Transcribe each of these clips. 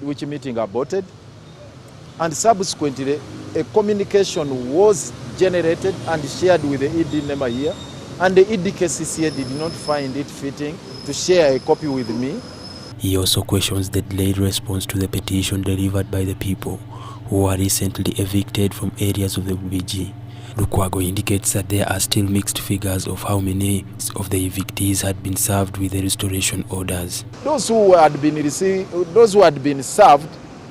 which meeting aborted, and subsequently a communication was generated and shared with the ED member here, and the ED KCCA did not find it fitting to share a copy with me. He also questions the delayed response to the petition delivered by the people who were recently evicted from areas of the VG. Lukwago indicates that there are still mixed figures of how many of the evictees had been served with the restoration orders. Those who had been served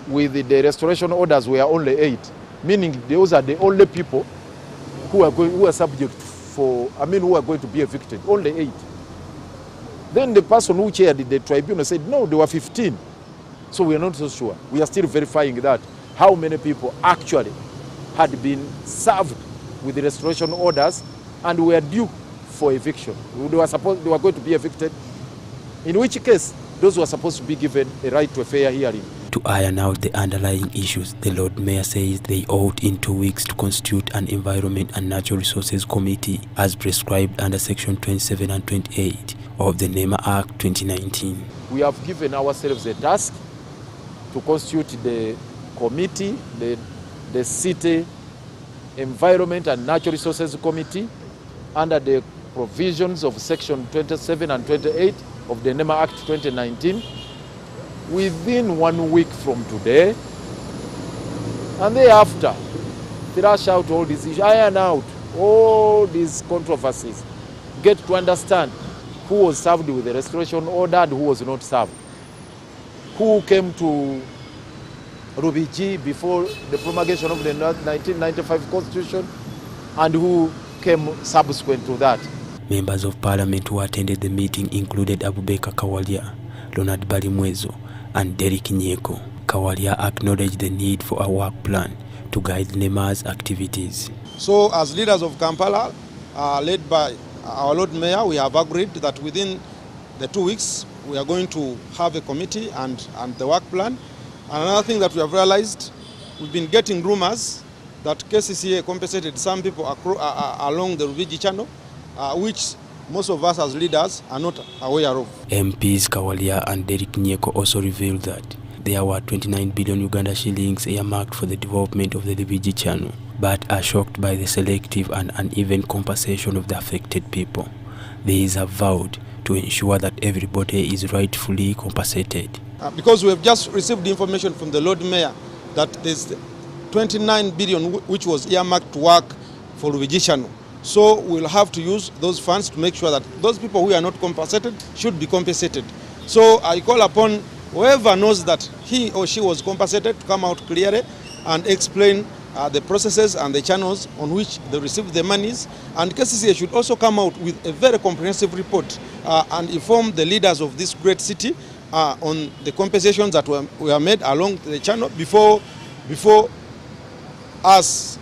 with the restoration orders were only 8, meaning those are the only people who are subject who are going to be evicted. Only 8. Then the person who chaired the tribunal said no, there were 15. So we are not so sure. We are still verifying that how many people actually had been served with the restoration orders and were due for eviction. They were going to be evicted, in which case those were supposed to be given a right to a fair hearing. To iron out the underlying issues, the Lord Mayor says they ought in 2 weeks to constitute an Environment and Natural Resources Committee as prescribed under Section 27 and 28 of the NEMA Act 2019. We have given ourselves a task to constitute the committee, the City Environment and Natural Resources Committee, under the provisions of Section 27 and 28 of the NEMA Act 2019, within 1 week from today, and thereafter thrash out all these issues, iron out all these controversies, get to understand who was served with the restoration order and who was not served, who came to Rubiji before the promulgation of the 1995 Constitution and who came subsequent to that. Members of Parliament who attended the meeting included Abubakar Kawalia, Leonard Balimwezo, and Derek Nyeko. Kawalia acknowledged the need for a work plan to guide NEMA's activities. So as leaders of Kampala, led by our Lord Mayor, we have agreed that within the 2 weeks we are going to have a committee and the work plan. And another thing that we have realized, we've been getting rumors that KCCA compensated some people along the Rubiji channel, which most of us as leaders are not aware of. MPs Kawalia and Derek Nyeko also revealed that there were 29 billion Uganda shillings earmarked for the development of the Rubiji channel, but are shocked by the selective and uneven compensation of the affected people. These have vowed to ensure that everybody is rightfully compensated. Because we have just received information from the Lord Mayor that there's 29 billion which was earmarked to work for Rubiji channel. So we'll have to use those funds to make sure that those people who are not compensated should be compensated. So I call upon whoever knows that he or she was compensated to come out clearly and explain the processes and the channels on which they received the monies. And KCCA should also come out with a very comprehensive report and inform the leaders of this great city on the compensations that were made along the channel before us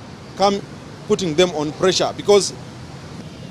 putting them on pressure.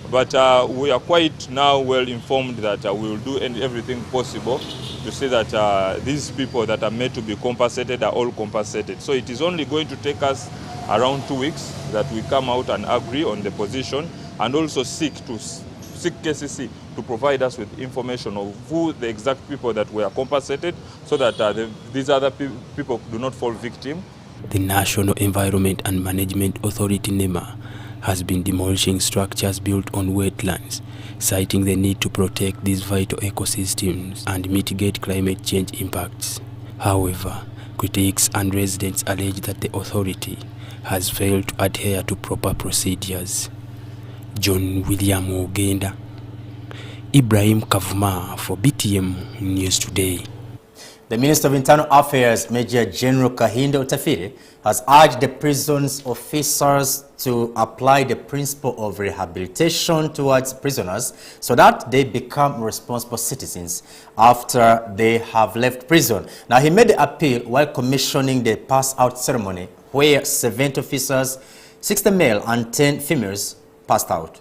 But we are quite now well informed that we will do everything possible to say that these people that are made to be compensated are all compensated. So it is only going to take us around 2 weeks that we come out and agree on the position, and also seek KCC to provide us with information of who the exact people that were compensated, so that these other people do not fall victim. The National Environment and Management Authority NEMA has been demolishing structures built on wetlands, citing the need to protect these vital ecosystems and mitigate climate change impacts. However, critics and residents allege that the authority has failed to adhere to proper procedures. John William Ogenda, Ibrahim Kavuma for Btm News Today. The Minister of Internal Affairs, Major General Kahinda Utafire, has urged the prisons officers to apply the principle of rehabilitation towards prisoners so that they become responsible citizens after they have left prison. Now, he made the appeal while commissioning the pass-out ceremony where 70 officers, 60 male and 10 females, passed out.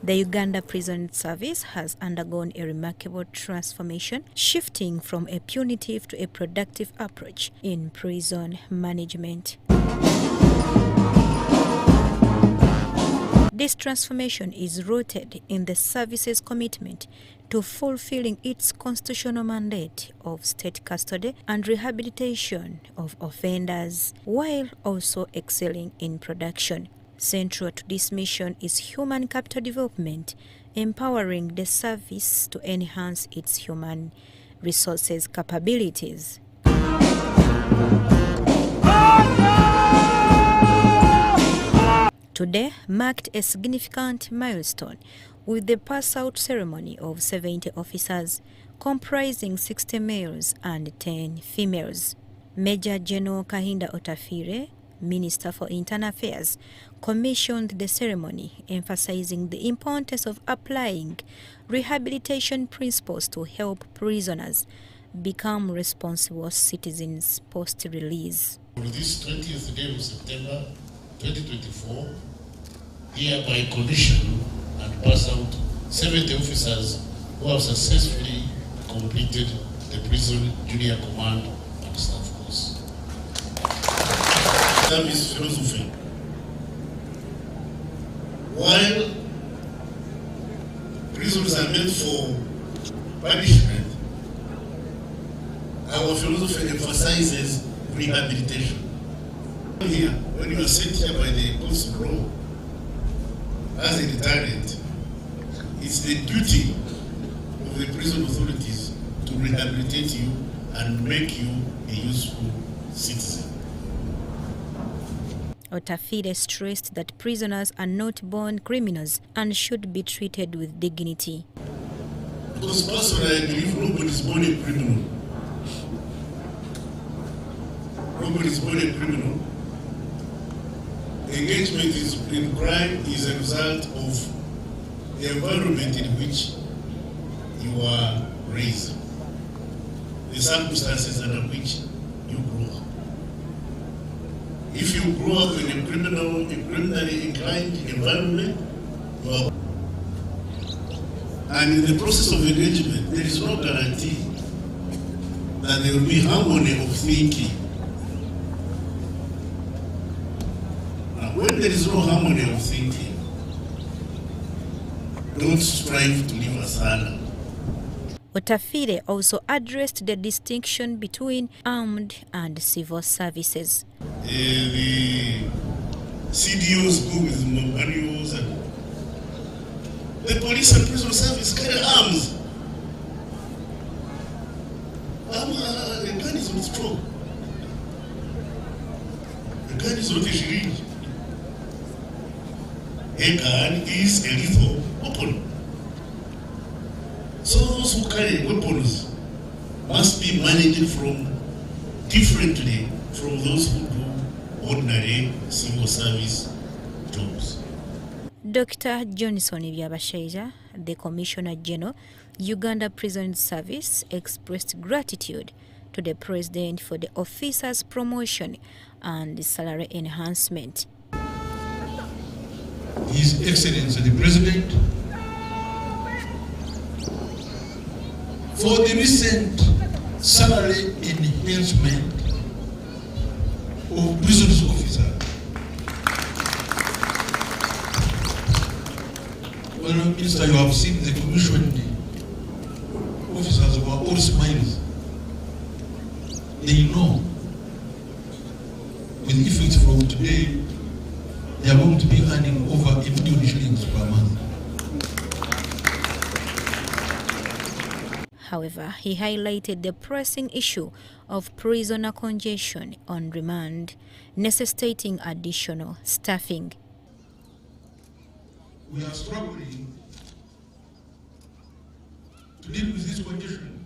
The Uganda Prison Service has undergone a remarkable transformation, shifting from a punitive to a productive approach in prison management. This transformation is rooted in the service's commitment to fulfilling its constitutional mandate of state custody and rehabilitation of offenders, while also excelling in production. Central to this mission is human capital development, empowering the service to enhance its human resources capabilities. Today marked a significant milestone with the pass-out ceremony of 70 officers comprising 60 males and 10 females. Major General Kahinda Otafire, Minister for Internal Affairs, commissioned the ceremony, emphasizing the importance of applying rehabilitation principles to help prisoners become responsible citizens post-release. On this 20th day of September 2024, hereby commission and pass out 70 officers who have successfully completed the prison junior command and staff course. Service philosophy. While prisons are meant for punishment, our philosophy emphasizes rehabilitation. Here, when you are sent here by the courts of law, as a deterrent, it's the duty of the prison authorities to rehabilitate you and make you a useful citizen. Otafire stressed that prisoners are not born criminals and should be treated with dignity. Because personally, I believe nobody is born a criminal. Nobody is born a criminal. Engagement in crime is a result of the environment in which you are raised, the circumstances under which you grow up. If you grow up in a criminally inclined environment, and in the process of engagement, there is no guarantee that there will be harmony of thinking. When there is no harmony of thinking, don't strive to live asana. Otafire also addressed the distinction between armed and civil services. The CDOs go with manuals, and the police and prison service carry arms. The gun is not strong. The gun is not a shield. A gun is a lethal weapon. So those who carry weapons must be managed differently from those who do ordinary civil service jobs. Dr. Johnson Byabashaija, the Commissioner General, Uganda Prison Service, expressed gratitude to the President for the officers' promotion and salary enhancement. His Excellency the President, for the recent salary enhancement of prison officers. Well, Minister, you have seen the commissioned officers who are all smiles. They know with effect from today, they are going to be earning over 1 million shillings per month. However, he highlighted the pressing issue of prisoner congestion on remand, necessitating additional staffing. We are struggling to deal with this condition.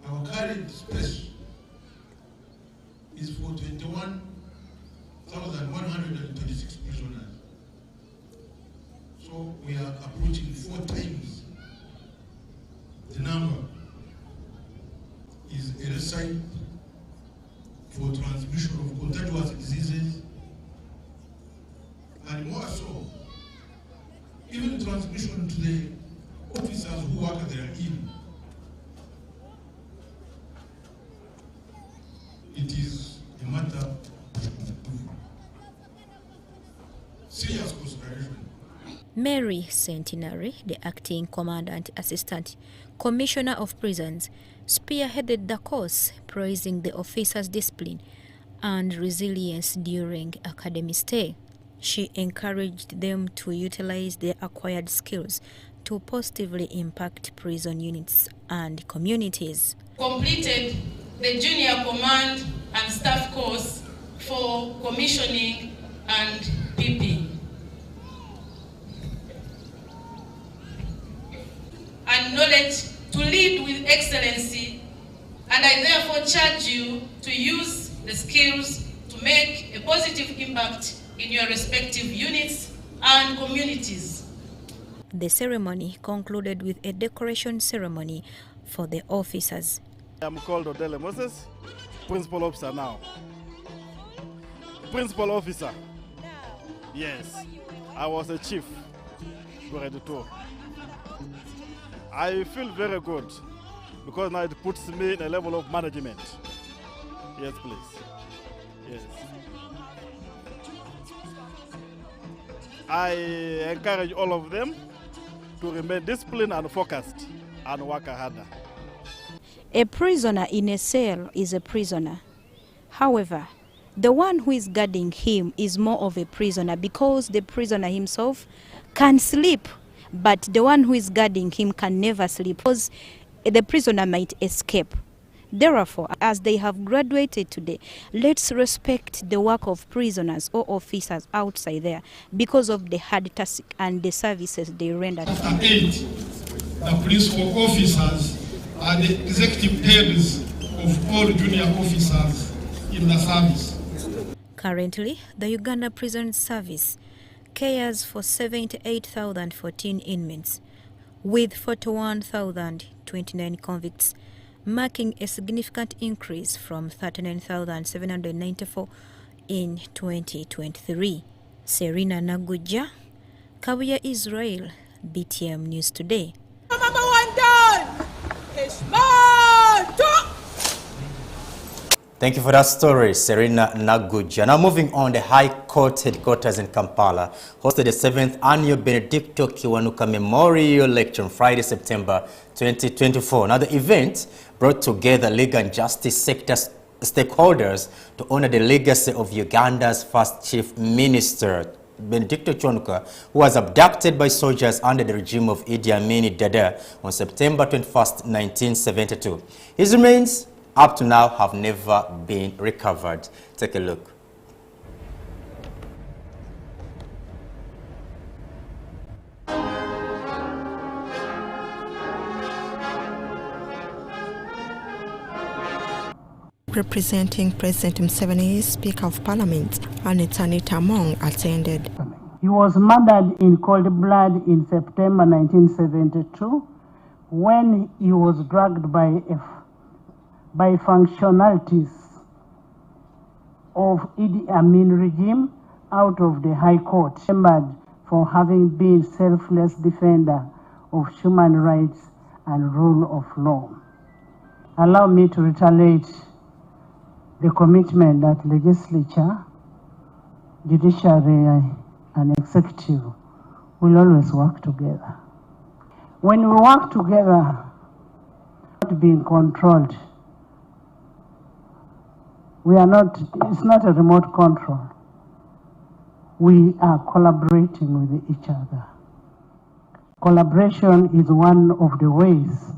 Our current space is for 21,126 prisoners. So we are approaching 4 times the number. Is a recipe for transmission of contagious diseases, and more so, even transmission to the officers who work there in. It is a matter of serious consideration. Mary Centenary, the acting Commandant Assistant Commissioner of Prisons, spearheaded the course, praising the officers' discipline and resilience during academy stay. She encouraged them to utilize their acquired skills to positively impact prison units and communities. Completed the Junior Command and Staff course for commissioning and PP. And knowledge to lead with excellency, and I therefore charge you to use the skills to make a positive impact in your respective units and communities. The ceremony concluded with a decoration ceremony for the officers. I'm called Odele Moses, Principal Officer now. Principal Officer? Yes. I was a chief. I feel very good because now it puts me in a level of management. Yes, please. Yes. I encourage all of them to remain disciplined and focused and work harder. A prisoner in a cell is a prisoner. However, the one who is guarding him is more of a prisoner because the prisoner himself can sleep, but the one who is guarding him can never sleep because the prisoner might escape. Therefore, as they have graduated today, let's respect the work of prisoners or officers outside there because of the hard task and the services they render. After 8, the principal officers are the executive heads of all junior officers in the service. Currently, the Uganda Prison Service cares for 78,014 inmates, with 41,029 convicts, marking a significant increase from 39,794 in 2023. Serena Naguja, Kabuya, Israel, BTM News Today. Thank you for that story, Serena Naguja. Now moving on, the High Court headquarters in Kampala hosted the 7th annual Benedicto Kiwanuka Memorial Lecture on Friday, September 2024. Now the event brought together legal and justice sector stakeholders to honor the legacy of Uganda's first chief minister, Benedicto Kiwanuka, who was abducted by soldiers under the regime of Idi Amin Dada on September 21, 1972. His remains up to now have never been recovered. Take a look. Representing President Museveni, Speaker of Parliament, and Anita Mong attended. He was murdered in cold blood in September 1972 when he was dragged by functionalities of Idi Amin regime out of the High Court, remembered for having been selfless defender of human rights and rule of law. Allow me to reiterate the commitment that legislature, judiciary, and executive will always work together. When we work together, not being controlled, it's not a remote control. We are collaborating with each other. Collaboration is one of the ways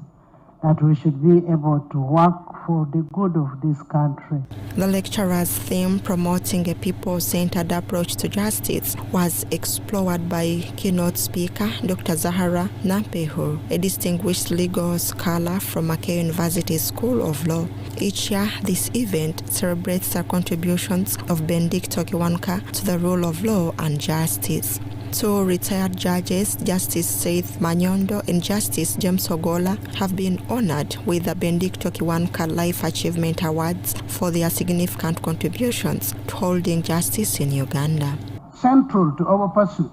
that we should be able to work for the good of this country. The lecturer's theme, promoting a people-centered approach to justice, was explored by keynote speaker Dr. Zahara Nampeho, a distinguished legal scholar from Mackay University School of Law. Each year, this event celebrates the contributions of Benedicto Kiwanuka to the rule of law and justice. Two retired judges, Justice Seth Manyondo and Justice James Ogola, have been honored with the Benedicto Kiwanuka Life Achievement Awards for their significant contributions to holding justice in Uganda. Central to our pursuit,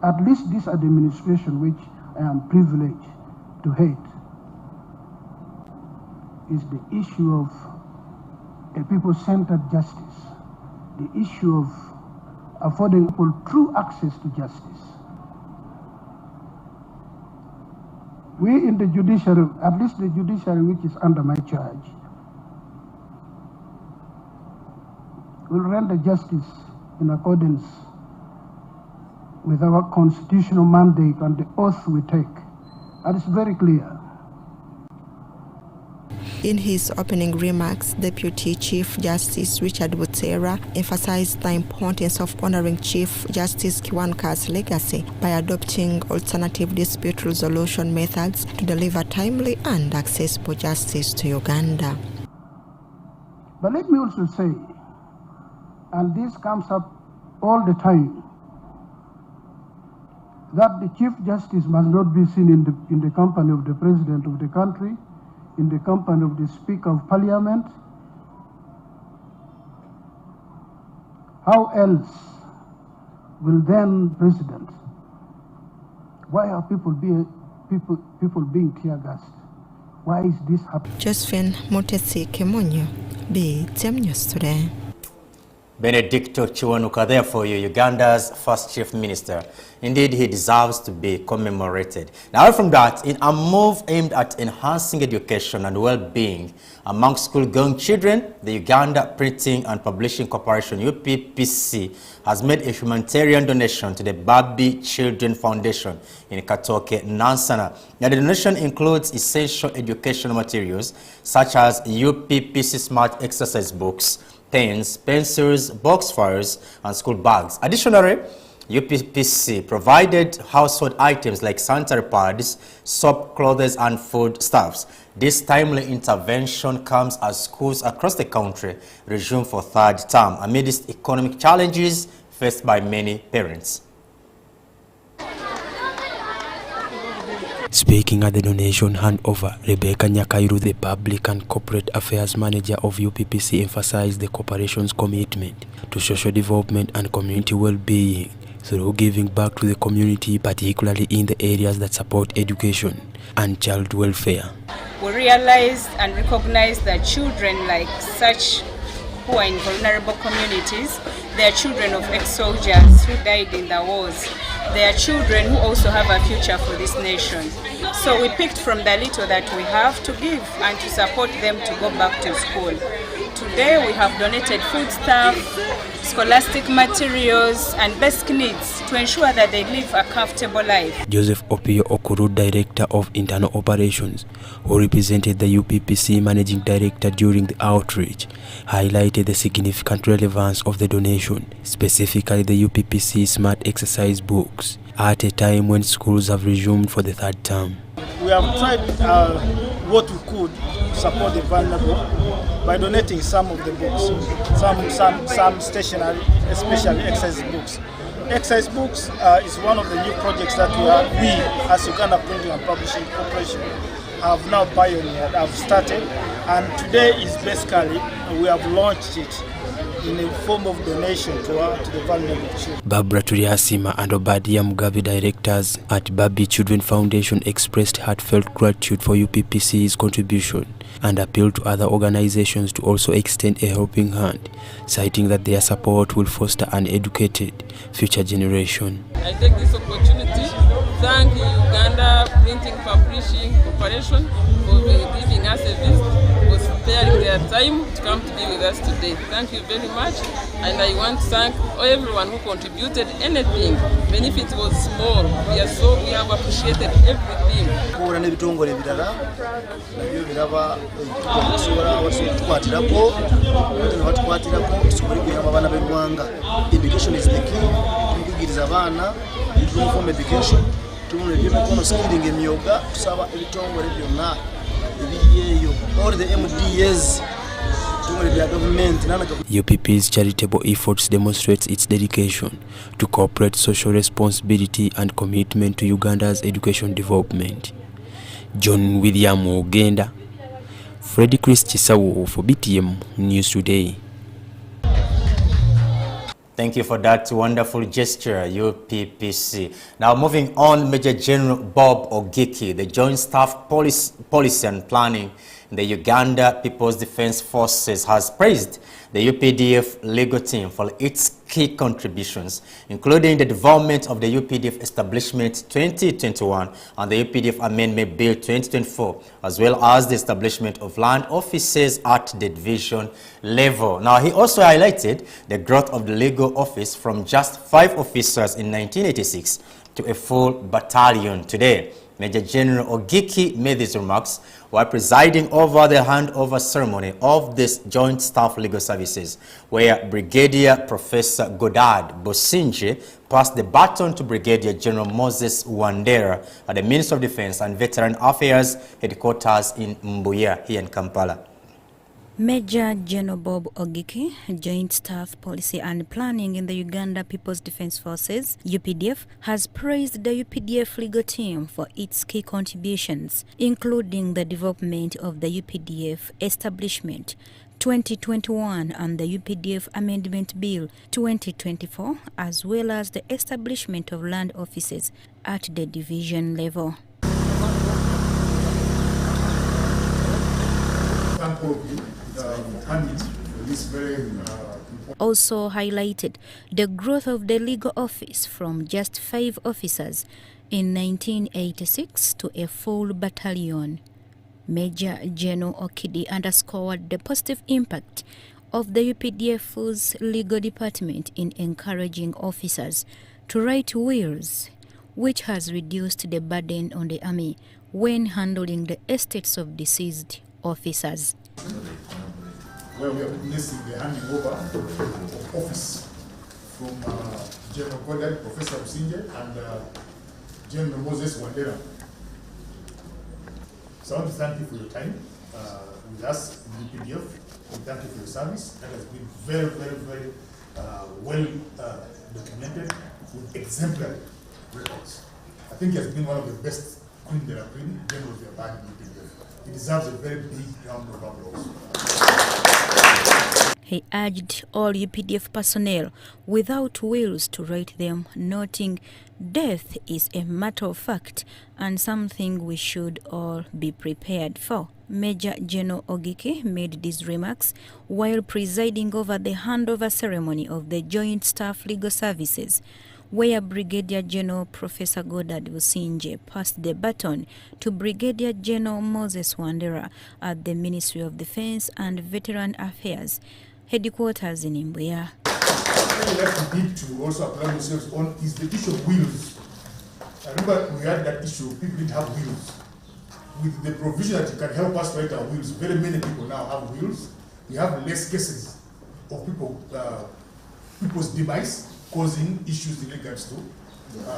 at least this administration which I am privileged to head, is the issue of a people-centered justice, the issue of affording people true access to justice. We in the judiciary, at least the judiciary which is under my charge, will render justice in accordance with our constitutional mandate and the oath we take. That is very clear. In his opening remarks, Deputy Chief Justice Richard Butera emphasized the importance of honoring Chief Justice Kiwanka's legacy by adopting alternative dispute resolution methods to deliver timely and accessible justice to Uganda. But let me also say, and this comes up all the time, that the Chief Justice must not be seen in the company of the President of the country, in the company of the Speaker of Parliament. How else will then President? Why are people being tear gassed? Why is this happening? Josephine Mutesi Kemonyo, Btm News Today. Benedicto Kiwanuka there for you, Uganda's first chief minister. Indeed, he deserves to be commemorated. Now, from that, in a move aimed at enhancing education and well-being among school-going children, the Uganda Printing and Publishing Corporation, UPPC, has made a humanitarian donation to the Babi Children Foundation in Katoke, Nansana. Now, the donation includes essential educational materials such as UPPC Smart Exercise Books, pens, pencils, box files, and school bags. Additionally, UPPC provided household items like sanitary pads, soap, clothes, and foodstuffs. This timely intervention comes as schools across the country resume for third term amidst economic challenges faced by many parents. Speaking at the donation handover, Rebecca Nyakairu, the Public and Corporate Affairs Manager of UPPC, emphasized the corporation's commitment to social development and community well-being through giving back to the community, particularly in the areas that support education and child welfare. We realize and recognize that children like such who are in vulnerable communities, they are children of ex-soldiers who died in the wars. They are children who also have a future for this nation. So we picked from the little that we have to give and to support them to go back to school. Today we have donated foodstuff, scholastic materials and basic needs to ensure that they live a comfortable life. Joseph Opio Okuru, Director of Internal Operations, who represented the UPPC Managing Director during the outreach, highlighted the significant relevance of the donation, specifically the UPPC Smart Exercise Books, at a time when schools have resumed for the third term. We have tried what we could to support the vulnerable by donating some of the books, some stationery, especially exercise books. Exercise books is one of the new projects that we as Uganda Printing and Publishing Corporation have now pioneered, have started, and today is basically we have launched it in the form of donation to the vulnerable children. Barbara Turiasima and Obadia Mugabe, directors at Babi Children Foundation, expressed heartfelt gratitude for UPPC's contribution and appealed to other organizations to also extend a helping hand, citing that their support will foster an educated future generation. I take this opportunity to thank the Uganda Printing Publishing Corporation for giving us a visit, for sparing their time to come to be with us today. Thank you very much, and I want to thank everyone who contributed anything, even if it was small. We have appreciated everything. Education is the key. Tukigiriza abana uniform education, tumulebye skilling emyoga kusaba ebitongole byonna ebiyeyo all the MDAs. UPP's charitable efforts demonstrates its dedication to corporate social responsibility and commitment to Uganda's education development. John William Ogenda, Freddy Chris Chisawo for Btm News Today. Thank you for that wonderful gesture, UPPC. Now moving on, Major General Bob Ogiki, the Joint Staff Policy and Planning in the Uganda People's Defense Forces, has praised the UPDF legal team for its key contributions, including the development of the UPDF Establishment 2021 and the UPDF Amendment Bill 2024, as well as the establishment of land offices at the division level. Now, he also highlighted the growth of the legal office from just 5 officers in 1986 to a full battalion today. Major General Ogiki made these remarks while presiding over the handover ceremony of this Joint Staff Legal Services, where Brigadier Professor Godard Bosinje passed the baton to Brigadier General Moses Wandera at the Ministry of Defense and Veteran Affairs headquarters in Mbuya here in Kampala. Major General Bob Ogiki, Joint Staff Policy and Planning in the Uganda People's Defence Forces, UPDF, has praised the UPDF legal team for its key contributions, including the development of the UPDF Establishment 2021 and the UPDF Amendment Bill 2024, as well as the establishment of land offices at the division level. Thank you. Also highlighted the growth of the legal office from just 5 officers in 1986 to a full battalion. Major General Okidi underscored the positive impact of the UPDF's legal department in encouraging officers to write wills, which has reduced the burden on the Army when handling the estates of deceased officers. Where we are witnessing the handing over of office from General Godard, Professor Bosinje, and General Moses Wandera. So I want to thank you for your time with us in the UPDF. We thank you for your service. That has been very, very, very well documented with exemplary records. I think he has been one of the best Queen de la Queen generals we have had in the UPDF. He deserves a very big round of applause. He urged all UPDF personnel without wills to write them, noting death is a matter of fact and something we should all be prepared for. Major General Ogiki made these remarks while presiding over the handover ceremony of the Joint Staff Legal Services, where Brigadier General Professor Godard Bosinje passed the baton to Brigadier General Moses Wandera at the Ministry of Defense and Veteran Affairs headquarters in Mbuya. What we like to need to also apply ourselves on is the issue of wills. I remember we had that issue, people didn't have wills. With the provision that you can help us write our wills, very many people now have wills. We have less cases of people's demise causing issues in regards to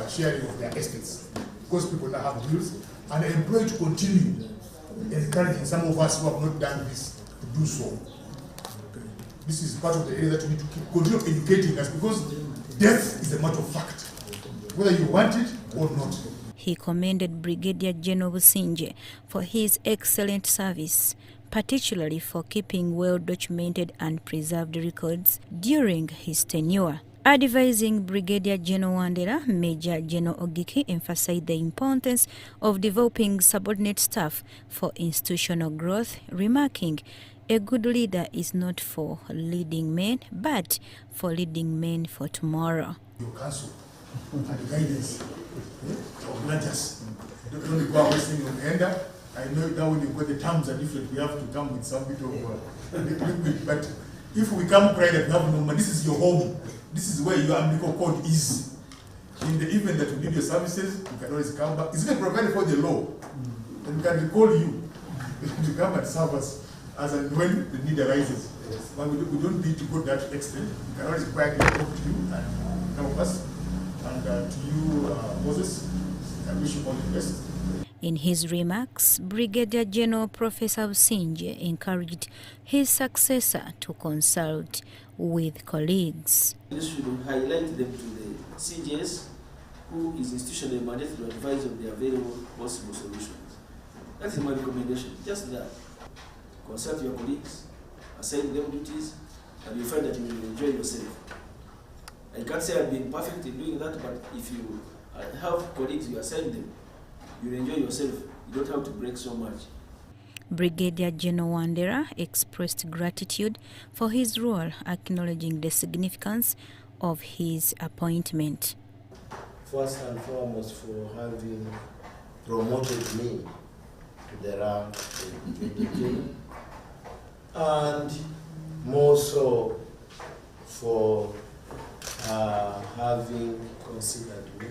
sharing of their estates. Because people now have wills, and I employ to continue encouraging some of us who have not done this to do so. This is part of the area that we need to continue educating us, because death is a matter of fact, whether you want it or not. He commended Brigadier General Bosinje for his excellent service, particularly for keeping well-documented and preserved records during his tenure. Advising Brigadier General Wandera, Major General Ogiki emphasized the importance of developing subordinate staff for institutional growth, remarking, "A good leader is not for leading men, but for leading men for tomorrow." Your counsel and the guidance of managers. Don't go wasting your agenda. I know that when you've got the terms are different, we have to come with some bit of liquid. But if we come cry that we have no money, this is your home. This is where your umbilical cord is. In the event that we need your services, you can always come back. It's even provided for the law. And we can recall you to come and serve us as and when the need arises. But we don't need to go that extent. We can always quietly talk to you and help us. And to you, Moses, I wish you all the best. In his remarks, Brigadier General Professor Bosinje encouraged his successor to consult with colleagues. This should highlight them to the CJS, who is institutionally mandated to advise on the available possible solutions. That's my recommendation, just that. Consult your colleagues, assign them duties, and you find that you will enjoy yourself. I can't say I've been perfect in doing that, but if you have colleagues, you assign them, you enjoy yourself. You don't have to break so much. Brigadier General Wandera expressed gratitude for his role, acknowledging the significance of his appointment. First and foremost, for having promoted me to the rank of Btm, and more so for having considered me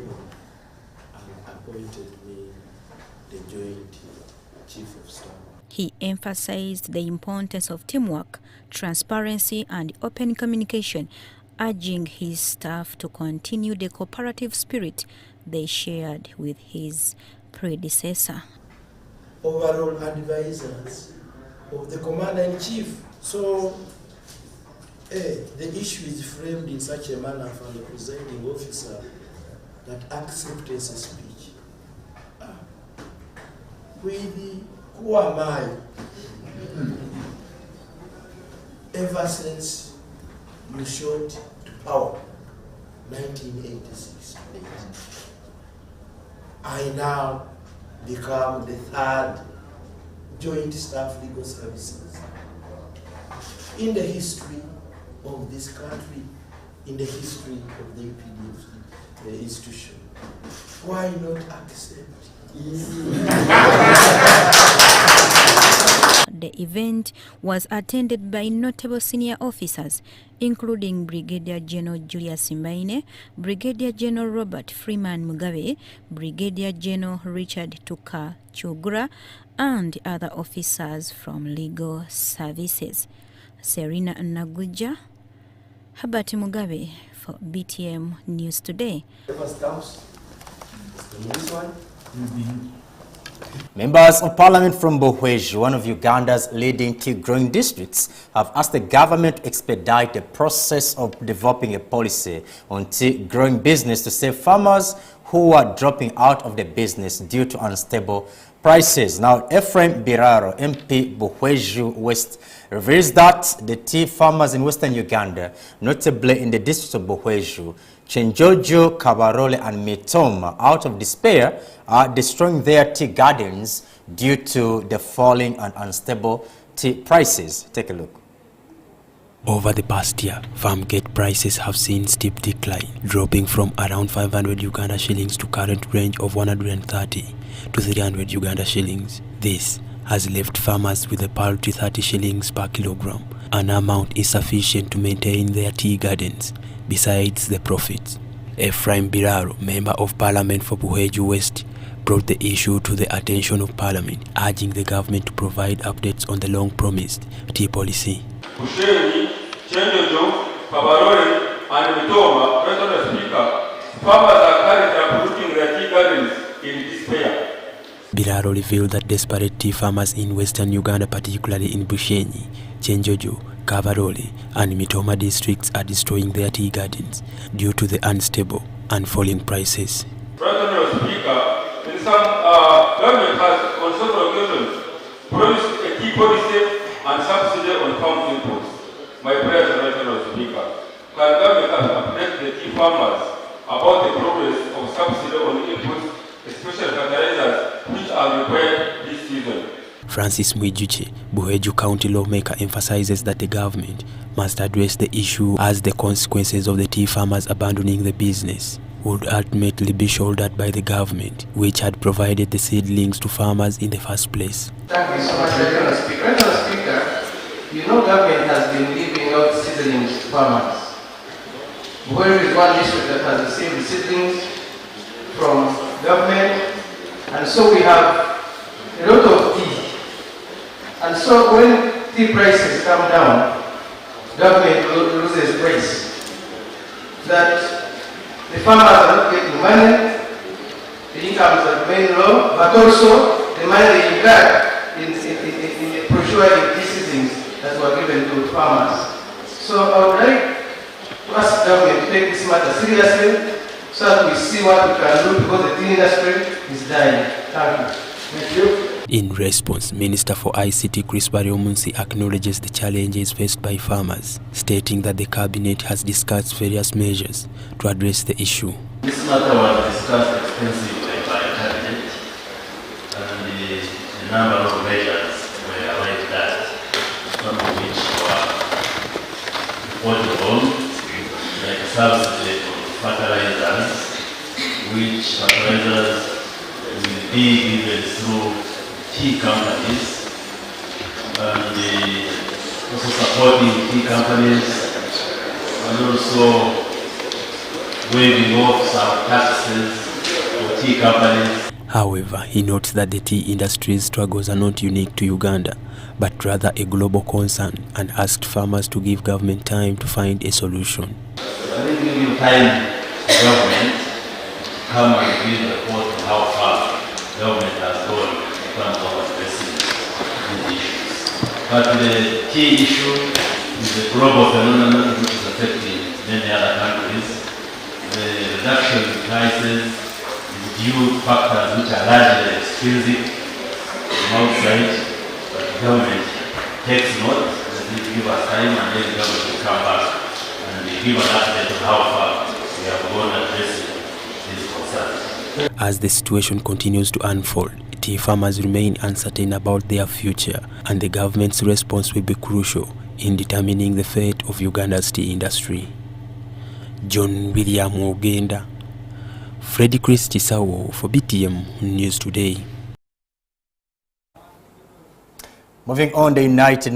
and appointed me the Joint Chief of Staff. He emphasized the importance of teamwork, transparency, and open communication, urging his staff to continue the cooperative spirit they shared with his predecessor. Overall advisors of the Commander-in-Chief. So, the issue is framed in such a manner for the presiding officer that acceptance of speech. Who am I? Ever since you shot to power, 1986, I now become the third Joint Staff Legal Services in the history of this country, in the history of the UPDF, the institution. Why not accept? The event was attended by notable senior officers, including Brigadier General Julius Simbaine, Brigadier General Robert Freeman Mugabe, Brigadier General Richard Tuka Chugura, and other officers from legal services. Serena Naguja, Herbert Mugabe for Btm News Today. Members of Parliament from Buhweju, one of Uganda's leading tea-growing districts, have asked the government to expedite the process of developing a policy on tea-growing business to save farmers who are dropping out of the business due to unstable prices. Now, Ephraim Biraro, MP Buhweju West, reveals that the tea farmers in western Uganda, notably in the districts of Buhweju, Chenjojo, Kabarole and Mitoma, out of despair, are destroying their tea gardens due to the falling and unstable tea prices. Take a look. Over the past year, farm gate prices have seen steep decline, dropping from around 500 Uganda shillings to current range of 130 to 300 Uganda shillings. This has left farmers with a paltry 30 shillings per kilogram, an amount insufficient to maintain their tea gardens, besides the profits. Ephraim Biraro, Member of Parliament for Buhweju West, brought the issue to the attention of Parliament, urging the government to provide updates on the long-promised tea policy. Busheni, Chenjojo, Kabarole, and Mitoma, Mr. Speaker, farmers are currently uprooting their tea gardens in despair. Biraro revealed that desperate tea farmers in western Uganda, particularly in Bushenyi, Chenjojo, Kabarole, and Mitoma districts, are destroying their tea gardens due to the unstable and falling prices. Mr. Speaker, in some government has on several occasions promised a tea policy and subsidy on farm inputs. My prayer to Mr. Speaker, can government update the tea farmers about the progress of subsidy on inputs, especially fertilizers, which are required this season? Francis Mwijuchi, Buhweju County lawmaker, emphasizes that the government must address the issue as the consequences of the tea farmers abandoning the business would ultimately be shouldered by the government, which had provided the seedlings to farmers in the first place. Thank you so much, Mr. Speaker. Mr. Speaker, you know government has been giving out seedlings to farmers. Buhweju is one district that has received seedlings from government, and so we have a lot of tea. And so when tea prices come down, government loses price. That the farmers are not getting money, the incomes are very low, but also the money they got in the procuring tea seedlings that were given to farmers. So I would like to ask government to take this matter seriously so that we see what we can do, because the tea industry is dying. Thank you. Thank you. In response, Minister for ICT Chris Bariomunsi acknowledges the challenges faced by farmers, stating that the cabinet has discussed various measures to address the issue. This matter was discussed extensively by the cabinet, and the number of measures were arrived at, some of which were reported on, like subsidy for fertilizers, which fertilizers will be given through key companies, and also supporting key companies, and also waiving off some taxes for tea companies. However, he notes that the tea industry's struggles are not unique to Uganda, but rather a global concern, and asked farmers to give government time to find a solution. I think giving time to government to come and give the report on how far government has gone in terms of addressing these issues. But the key issue is the global phenomenon which is affecting many other countries. The reduction in prices is due to factors which are largely extrinsic from outside, but the government takes note, that they give us time, and then the government will come back and give an update on how far we have gone addressing these concerns. As the situation continues to unfold, tea farmers remain uncertain about their future, and the government's response will be crucial in determining the fate of Uganda's tea industry. John William Ogenda, Freddy Christie Sawo for Btm News Today. Moving on, the United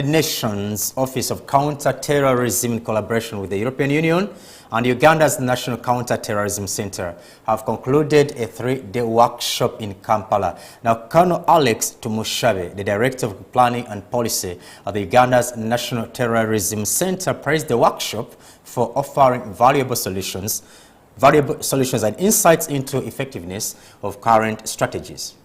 Nations Office of Counter-Terrorism, in collaboration with the European Union and Uganda's National Counter-Terrorism Center, have concluded a 3-day workshop in Kampala. Now, Colonel Alex Tumushabe, the Director of Planning and Policy at the Uganda's National Terrorism Center, praised the workshop for offering valuable solutions and insights into effectiveness of current strategies.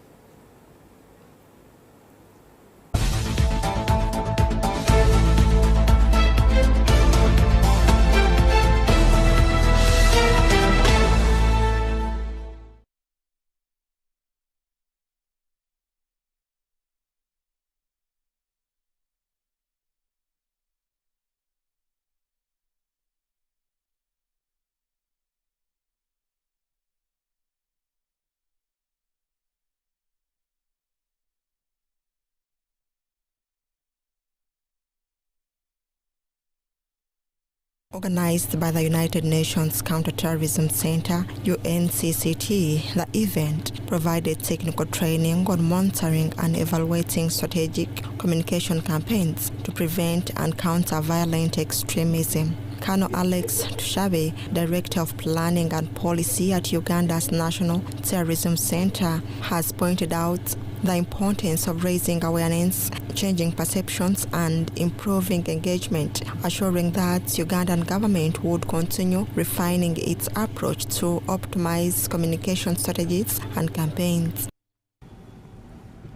Organized by the United Nations Counterterrorism Center, UNCCT, the event provided technical training on monitoring and evaluating strategic communication campaigns to prevent and counter violent extremism. Colonel Alex Tumushabe, Director of Planning and Policy at Uganda's National Terrorism Center, has pointed out the importance of raising awareness, changing perceptions, and improving engagement, assuring that Ugandan government would continue refining its approach to optimize communication strategies and campaigns.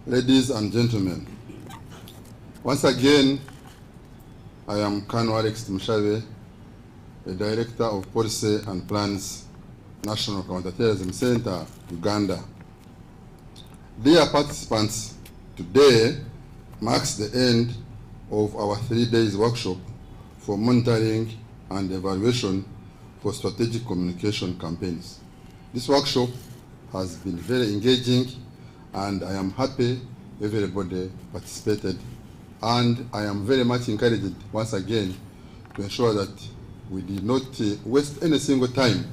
Ladies and gentlemen, once again, I am Colonel Alex Tumushabe, the Director of Policy and Plans, National Counterterrorism Center, Uganda. Dear participants, today marks the end of our 3 days workshop for monitoring and evaluation for strategic communication campaigns. This workshop has been very engaging, and I am happy everybody participated, and I am very much encouraged once again to ensure that we did not waste any single time,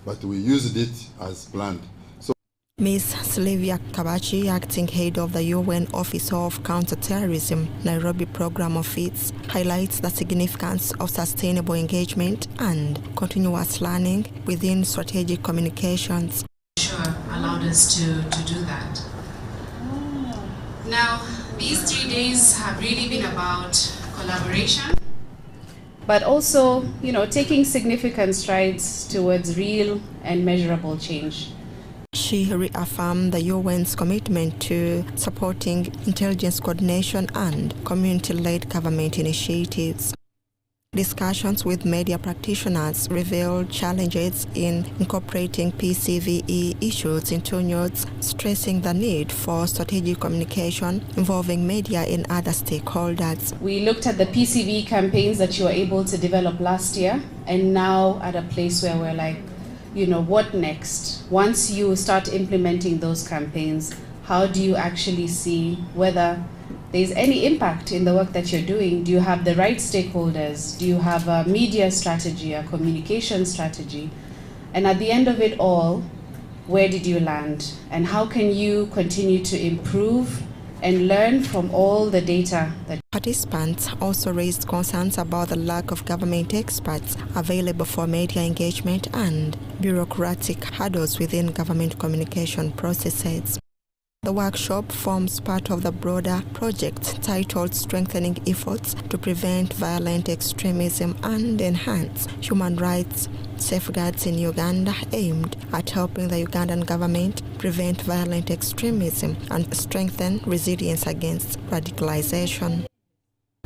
but we used it as planned. Ms. Sylvia Kabachi, acting head of the UN Office of Counterterrorism Nairobi Program Office, highlights the significance of sustainable engagement and continuous learning within strategic communications. Sure, allowed us to do that. Now, these 3 days have really been about collaboration, but also, taking significant strides towards real and measurable change. She reaffirmed the UN's commitment to supporting intelligence coordination and community-led government initiatives. Discussions with media practitioners revealed challenges in incorporating PCVE issues into news, stressing the need for strategic communication involving media and other stakeholders. We looked at the PCV campaigns that you were able to develop last year, and now at a place where we're like, what next? Once you start implementing those campaigns, how do you actually see whether there's any impact in the work that you're doing. Do you have the right stakeholders? Do you have a media strategy, a communication strategy? And at the end of it all, where did you land? And how can you continue to improve and learn from all the data that Participants also raised concerns about the lack of government experts available for media engagement and bureaucratic hurdles within government communication processes. The workshop forms part of the broader project titled Strengthening Efforts to Prevent Violent Extremism and Enhance Human Rights Safeguards in Uganda, aimed at helping the Ugandan government prevent violent extremism and strengthen resilience against radicalization.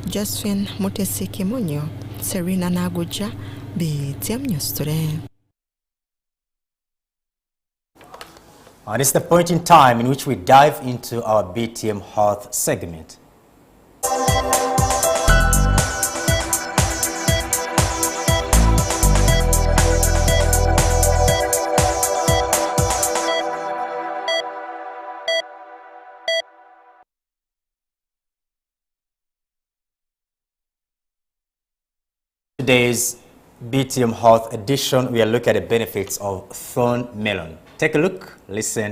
Josephine Mutesi Kimunyo, Serena Naguja, Btm News Today. And it's the point in time in which we dive into our BTM Health segment. Today's BTM Health edition, we are looking at the benefits of thorn melon. Take a look, listen.